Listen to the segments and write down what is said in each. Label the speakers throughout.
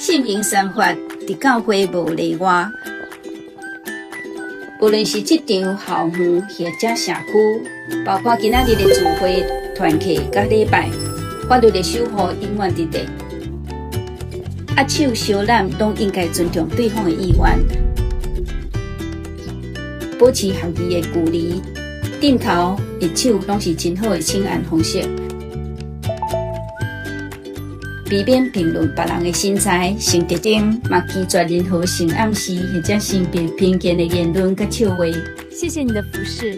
Speaker 1: 性平三法伫教会无例外，无论是职场、校园或者社区，包括今仔日的聚会、团契、甲礼拜，法律的守护永远伫在。握手相揽，拢应该尊重对方的意愿，保持合宜的距离，点头、握手拢是真好的请安方式。避免评论别人的身材、性特征，嘛拒绝任何性暗示或者性别偏见的言论甲笑话。
Speaker 2: 谢谢你的服侍，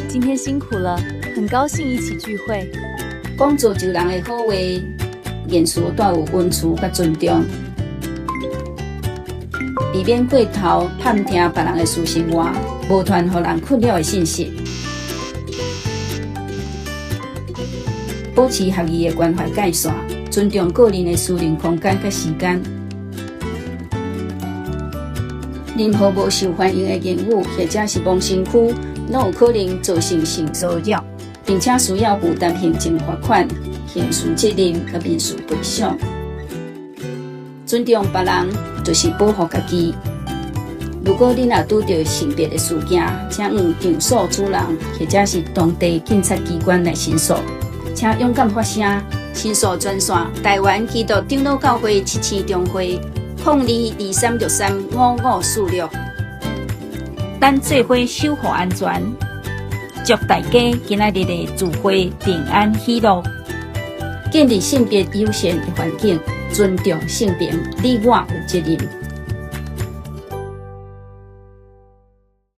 Speaker 2: 今天辛苦了，很高兴一起聚会。
Speaker 1: 讲造就人的好话，言辞带有温慈甲尊重，避免过头探听别人的私生活，无传予人困扰的信息。保持合宜的关怀界线。尊重个人的私人空间和时间，任何无受欢迎的言语或者是妄身躯，拢有可能造成性骚扰，并且需要负担行政罚款、刑事责任和民事赔偿。尊重别人就是保护家己。如果你若拄到性别的事件，请向上诉主任或者是当地警察机关来申诉，请勇敢发声。申诉专线：台湾基督长老教会七星中会0223635546。咱做伙守护安全，祝大家今仔日的聚会平安喜乐。建立性别友善的环境，尊重性别，你我有责任。